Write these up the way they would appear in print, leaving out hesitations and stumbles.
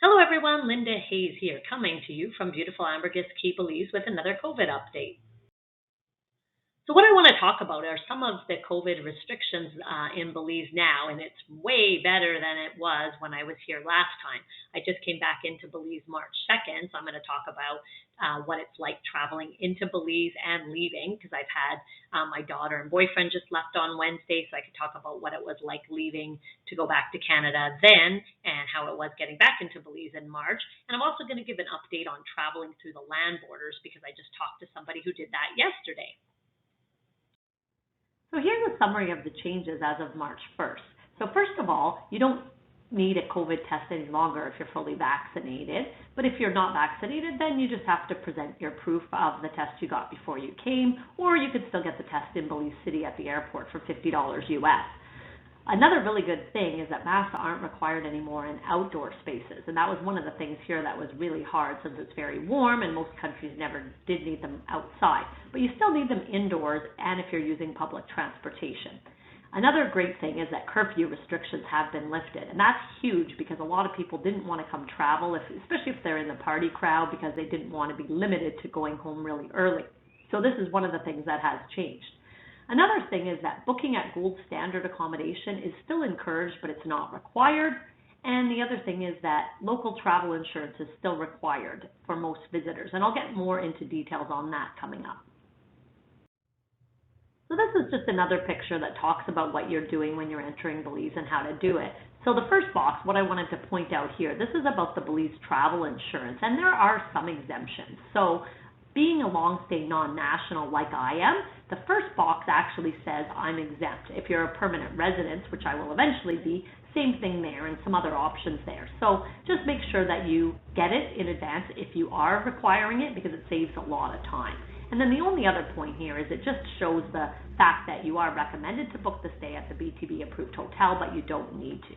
Hello everyone, Linda Hayes here, coming to you from beautiful Ambergris Caye, Belize with another COVID update. So what I want to talk about are some of the COVID restrictions in Belize now, and it's way better than it was when I was here last time. I just came back into Belize March 2nd, so I'm going to talk about what it's like traveling into Belize and leaving, because I've had my daughter and boyfriend just left on Wednesday, so I could talk about what it was like leaving to go back to Canada then and how it was getting back into Belize in March. And I'm also going to give an update on traveling through the land borders, because I just talked to somebody who did that yesterday. So here's a summary of the changes as of March 1st. So first of all, you don't need a COVID test any longer if you're fully vaccinated. But if you're not vaccinated, then you just have to present your proof of the test you got before you came, or you could still get the test in Belize City at the airport for $50 US. Another really good thing is that masks aren't required anymore in outdoor spaces, and that was one of the things here that was really hard since it's very warm and most countries never did need them outside. But you still need them indoors and if you're using public transportation. Another great thing is that curfew restrictions have been lifted, and that's huge because a lot of people didn't want to come travel, especially if they're in the party crowd, because they didn't want to be limited to going home really early. So this is one of the things that has changed. Another thing is that booking at gold standard accommodation is still encouraged, but it's not required. And the other thing is that local travel insurance is still required for most visitors. And I'll get more into details on that coming up. So this is just another picture that talks about what you're doing when you're entering Belize and how to do it. So the first box, what I wanted to point out here, this is about the Belize travel insurance, and there are some exemptions. So being a long-stay non-national like I am, the first box actually says I'm exempt. If you're a permanent resident, which I will eventually be, same thing there and some other options there. So just make sure that you get it in advance if you are requiring it, because it saves a lot of time. And then the only other point here is it just shows the fact that you are recommended to book the stay at the BTB approved hotel, but you don't need to.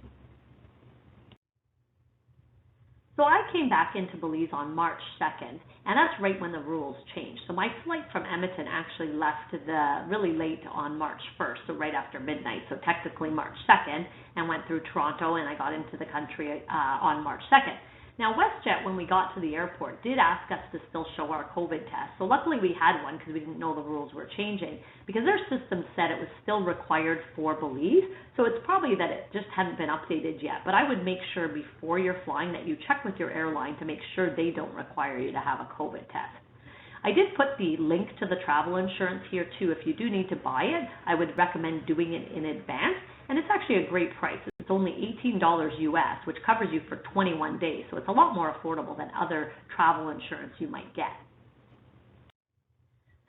So I came back into Belize on March 2nd, and that's right when the rules changed. So my flight from Edmonton actually left really late on March 1st, so right after midnight, so technically March 2nd, and went through Toronto, and I got into the country on March 2nd. Now, WestJet, when we got to the airport, did ask us to still show our COVID test. So luckily we had one because we didn't know the rules were changing, because their system said it was still required for Belize. So it's probably that it just hadn't been updated yet. But I would make sure before you're flying that you check with your airline to make sure they don't require you to have a COVID test. I did put the link to the travel insurance here too. If you do need to buy it, I would recommend doing it in advance. And it's actually a great price. It's only $18 US, which covers you for 21 days. So it's a lot more affordable than other travel insurance you might get.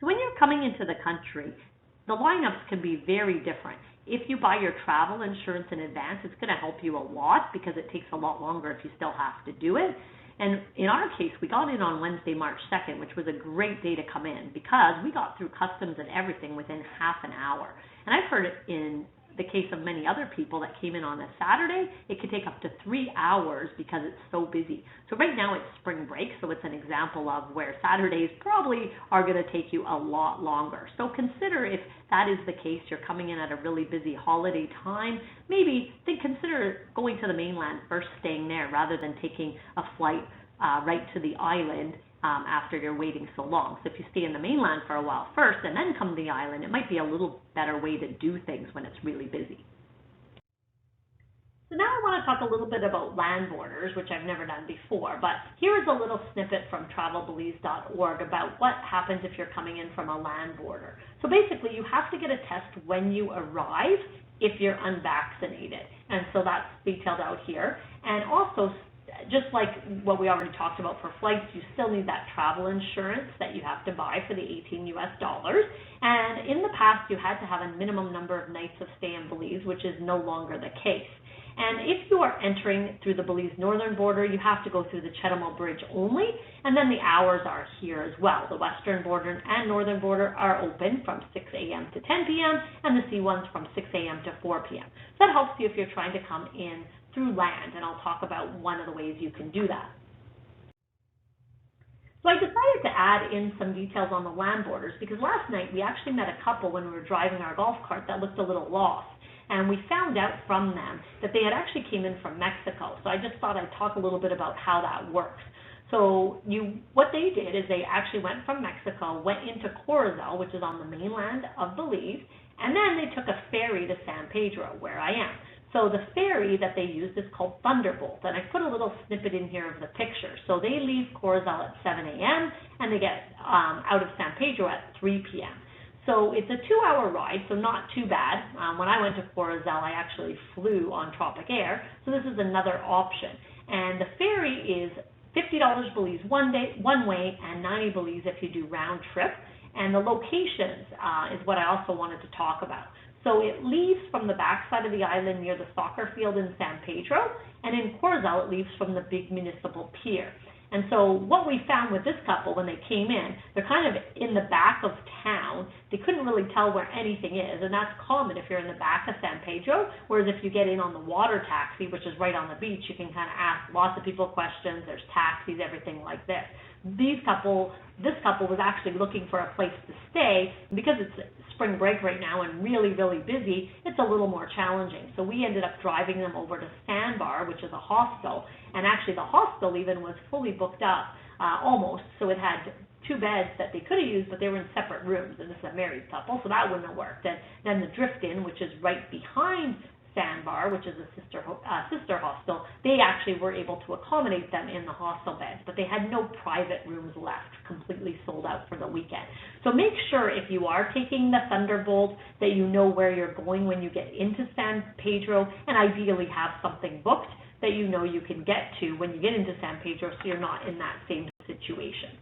So when you're coming into the country, the lineups can be very different. If you buy your travel insurance in advance, it's going to help you a lot because it takes a lot longer if you still have to do it. And in our case, we got in on Wednesday, March 2nd, which was a great day to come in because we got through customs and everything within half an hour. And I've heard it in the case of many other people that came in on a Saturday, it could take up to 3 hours because it's so busy. So right now it's spring break, so it's an example of where Saturdays probably are going to take you a lot longer. So consider if that is the case, you're coming in at a really busy holiday time, maybe consider going to the mainland first, staying there rather than taking a flight right to the island after you're waiting so long. So if you stay in the mainland for a while first and then come to the island, it might be a little better way to do things when it's really busy. So now I want to talk a little bit about land borders, which I've never done before, but here is a little snippet from travelbelize.org about what happens if you're coming in from a land border. So basically you have to get a test when you arrive if you're unvaccinated, and so that's detailed out here. And also, just like what we already talked about for flights, you still need that travel insurance that you have to buy for the $18 US. And in the past, you had to have a minimum number of nights of stay in Belize, which is no longer the case. And if you are entering through the Belize northern border, you have to go through the Chetumal Bridge only, and then the hours are here as well. The western border and northern border are open from 6 a.m. to 10 p.m., and the sea ones from 6 a.m. to 4 p.m. So that helps you if you're trying to come in through land, and I'll talk about one of the ways you can do that. So I decided to add in some details on the land borders because last night we actually met a couple when we were driving our golf cart that looked a little lost. and we found out from them that they had actually came in from Mexico. So I just thought I'd talk a little bit about how that works. So what they did is they actually went from Mexico, went into Corozal, which is on the mainland of Belize, and then they took a ferry to San Pedro, where I am. So the ferry that they used is called Thunderbolt, and I put a little snippet in here of the picture. So they leave Corozal at 7 a.m. and they get out of San Pedro at 3 p.m. So it's a 2-hour ride, so not too bad. When I went to Corozal, I actually flew on Tropic Air, so this is another option. And the ferry is $50 Belize one way, and 90 Belize if you do round trip. And the locations is what I also wanted to talk about. So it leaves from the backside of the island near the soccer field in San Pedro, and in Corozal it leaves from the big municipal pier. And so what we found with this couple when they came in, they're kind of in the back of town. They couldn't really tell where anything is, and that's common if you're in the back of San Pedro, whereas if you get in on the water taxi, which is right on the beach, you can kind of ask lots of people questions. There's taxis, everything like this. This couple was actually looking for a place to stay. Because it's spring break right now and really, really busy, it's a little more challenging. So we ended up driving them over to Sandbar, which is a hostel, and actually the hostel even was fully booked up, almost. So it had 2 beds that they could have used, but they were in separate rooms, and this is a married couple, so that wouldn't have worked. And then the Drift Inn, which is right behind Sandbar, which is a sister hostel, they actually were able to accommodate them in the hostel beds, but they had no private rooms left, completely sold out for the weekend. So make sure if you are taking the Thunderbolt that you know where you're going when you get into San Pedro, and ideally have something booked that you know you can get to when you get into San Pedro, so you're not in that same situation.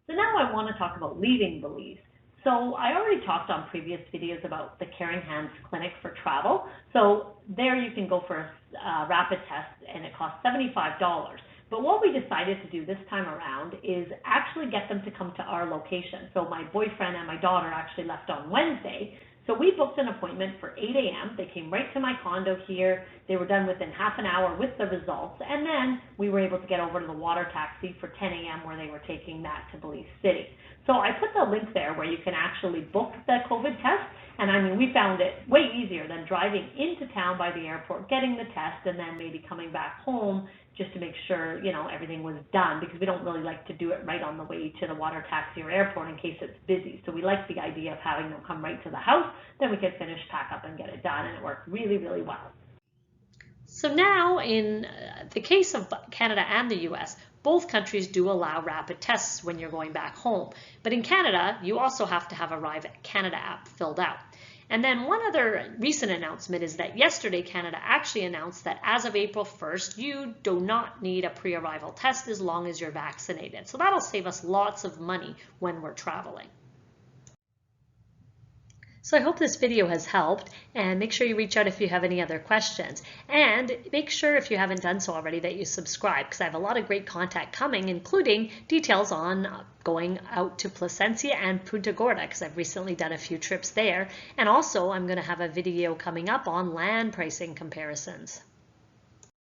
So now I want to talk about leaving Belize. So I already talked on previous videos about the Caring Hands Clinic for travel. So there you can go for a rapid test, and it costs $75. But what we decided to do this time around is actually get them to come to our location. So my boyfriend and my daughter actually left on Wednesday. So we booked an appointment for 8 a.m. They came right to my condo here. They were done within half an hour with the results. And then we were able to get over to the water taxi for 10 a.m. where they were taking that to Belize City. So I put the link there where you can actually book the COVID test. And I mean, we found it way easier than driving into town by the airport, getting the test, and then maybe coming back home just to make sure, you know, everything was done, because we don't really like to do it right on the way to the water taxi or airport in case it's busy. So we like the idea of having them come right to the house, then we could finish, pack up, and get it done, and it worked really, really well. So now in the case of Canada and the US, both countries do allow rapid tests when you're going back home. But in Canada, you also have to have Arrive at Canada app filled out. And then one other recent announcement is that yesterday Canada actually announced that as of April 1st, you do not need a pre-arrival test as long as you're vaccinated. So that'll save us lots of money when we're traveling. So I hope this video has helped, and make sure you reach out if you have any other questions. And make sure, if you haven't done so already, that you subscribe, because I have a lot of great content coming, including details on going out to Placencia and Punta Gorda, because I've recently done a few trips there. And also I'm going to have a video coming up on land pricing comparisons.